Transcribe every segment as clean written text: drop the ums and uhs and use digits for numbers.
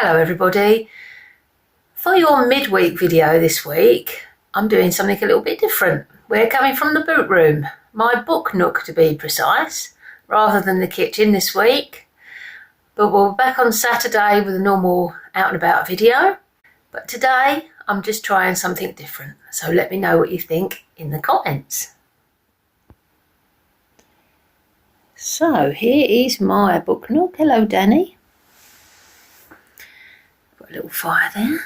Hello everybody. For your midweek video this week, I'm doing something a little bit different. We're coming from the boot room, my book nook to be precise, rather than the kitchen this week. But we're back on Saturday with a normal out and about video. But today I'm just trying something different. So let me know what you think in the comments. So here is my book nook. Hello Danny. Got a little fire there.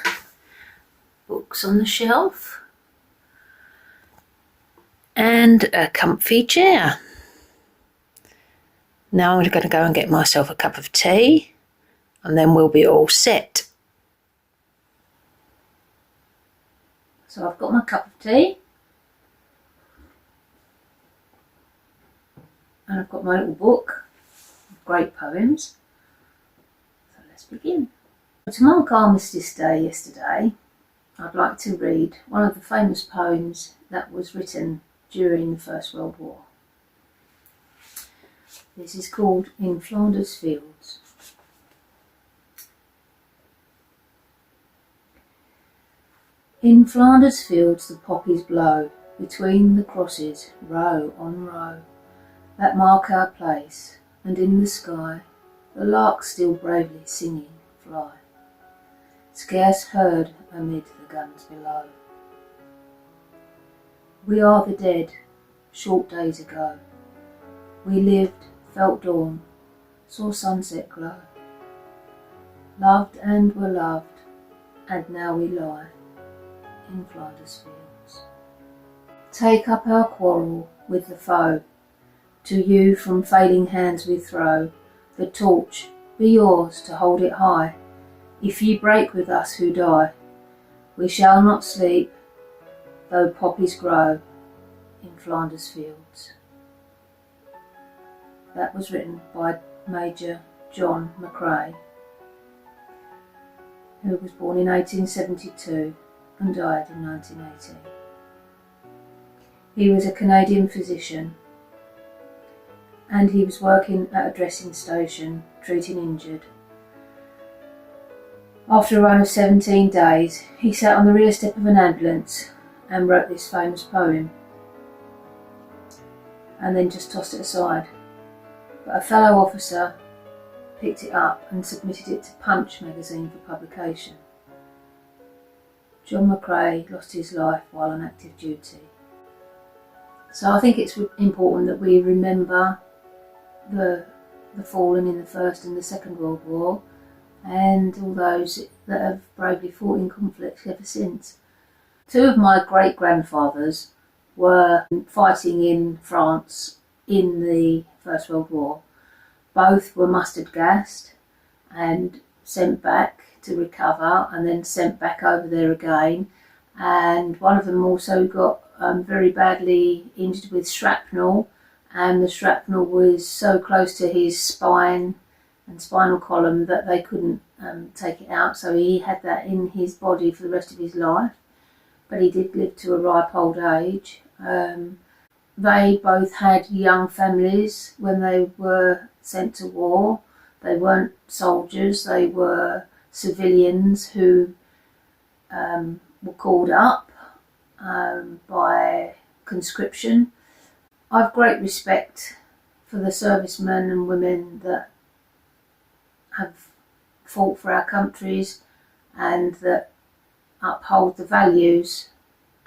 Books on the shelf. And a comfy chair. Now I'm going to go and get myself a cup of tea and then we'll be all set. So I've got my cup of tea and I've got my little book of great poems. So let's begin. To mark Armistice Day yesterday, I'd like to read one of the famous poems that was written during the First World War. This is called In Flanders Fields. In Flanders fields the poppies blow, between the crosses, row on row, that mark our place, and in the sky the larks still bravely singing fly, scarce heard amid the guns below. We are the dead, short days ago. We lived, felt dawn, saw sunset glow, loved and were loved, and now we lie in Flanders fields. Take up our quarrel with the foe, to you from failing hands we throw the torch, be yours to hold it high. If ye break with us who die, we shall not sleep, though poppies grow in Flanders fields. That was written by Major John McCrae, who was born in 1872 and died in 1918. He was a Canadian physician and he was working at a dressing station treating injured. After a run of 17 days, he sat on the rear step of an ambulance and wrote this famous poem, and then just tossed it aside. But a fellow officer picked it up and submitted it to Punch magazine for publication. John McCrae lost his life while on active duty. So I think it's important that we remember the fallen in the First and the Second World War, and all those that have bravely fought in conflicts ever since. Two of my great-grandfathers were fighting in France in the First World War. Both were mustard gassed and sent back to recover and then sent back over there again. And one of them also got very badly injured with shrapnel, and the shrapnel was so close to his spine and spinal column that they couldn't take it out, so he had that in his body for the rest of his life, but he did live to a ripe old age. They both had young families when they were sent to war. They weren't soldiers, they were civilians who were called up by conscription. I've great respect for the servicemen and women that have fought for our countries and that uphold the values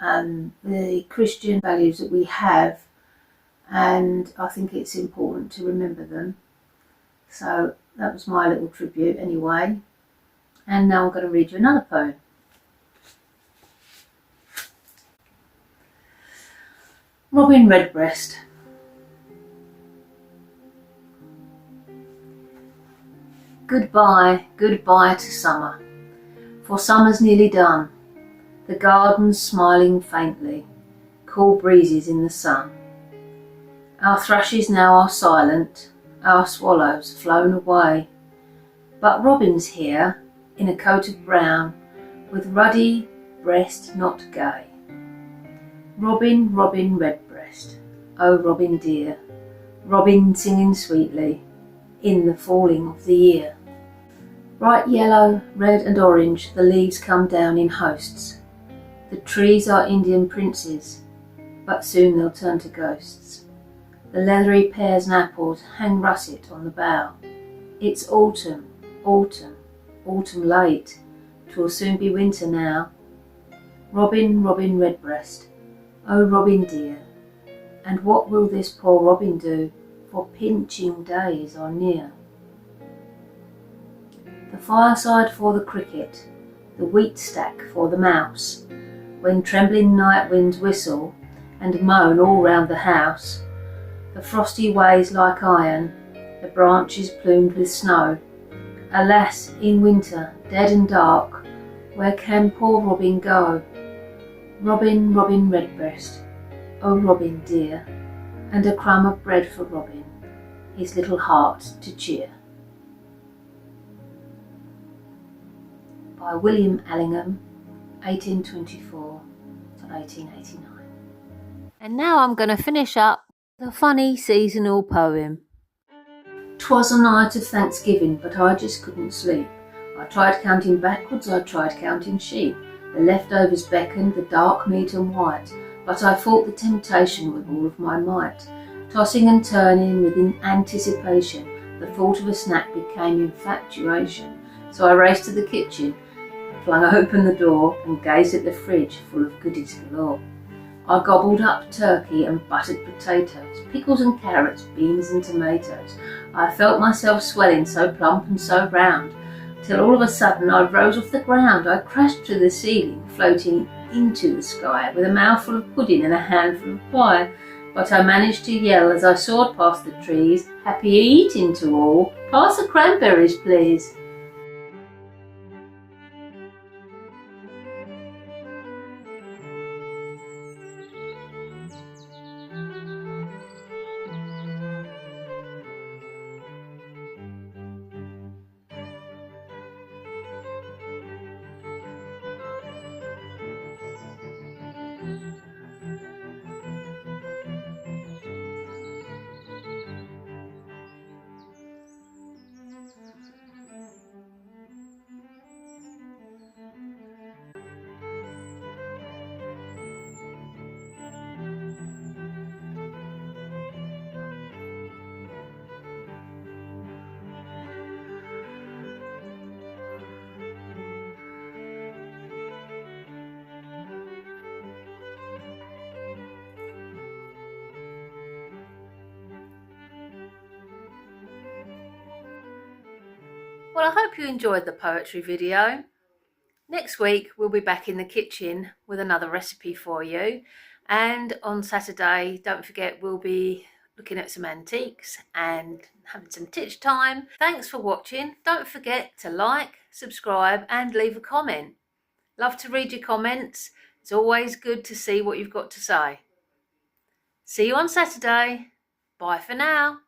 and the Christian values that we have, and I think it's important to remember them. So that was my little tribute anyway, and now I'm going to read you another poem. Robin Redbreast. Goodbye, goodbye to summer, for summer's nearly done. The garden's smiling faintly, cool breezes in the sun. Our thrushes now are silent, our swallows flown away. But Robin's here, in a coat of brown, with ruddy breast not gay. Robin, Robin Redbreast, oh Robin dear, Robin singing sweetly, in the falling of the year. Bright yellow, red and orange, the leaves come down in hosts. The trees are Indian princes, but soon they'll turn to ghosts. The leathery pears and apples hang russet on the bough. It's autumn, autumn, autumn late. 'Twill soon be winter now. Robin, robin redbreast, oh robin dear, and what will this poor robin do, for pinching days are near. The fireside for the cricket, the wheat stack for the mouse, when trembling night winds whistle and moan all round the house, the frosty ways like iron, the branches plumed with snow. Alas, in winter, dead and dark, where can poor Robin go? Robin, Robin redbreast, oh Robin dear, and a crumb of bread for Robin, his little heart to cheer. By William Allingham, 1824 to 1889. And now I'm going to finish up the funny seasonal poem. 'Twas a night of Thanksgiving, but I just couldn't sleep. I tried counting backwards, I tried counting sheep. The leftovers beckoned, the dark meat and white, but I fought the temptation with all of my might. Tossing and turning with anticipation, the thought of a snack became infatuation. So I raced to the kitchen, flung open the door, and gazed at the fridge full of goodies galore. I gobbled up turkey and buttered potatoes, pickles and carrots, beans and tomatoes. I felt myself swelling so plump and so round, till all of a sudden I rose off the ground. I crashed through the ceiling, floating into the sky, with a mouthful of pudding and a handful of pie. But I managed to yell as I soared past the trees, "Happy eating to all! Pass the cranberries, please!" Well, I hope you enjoyed the poetry video. Next week we'll be back in the kitchen with another recipe for you, and on Saturday, don't forget, we'll be looking at some antiques and having some titch time. Thanks for watching. Don't forget to like, subscribe and leave a comment. Love to read your comments. It's always good to see what you've got to say. See you on Saturday. Bye for now.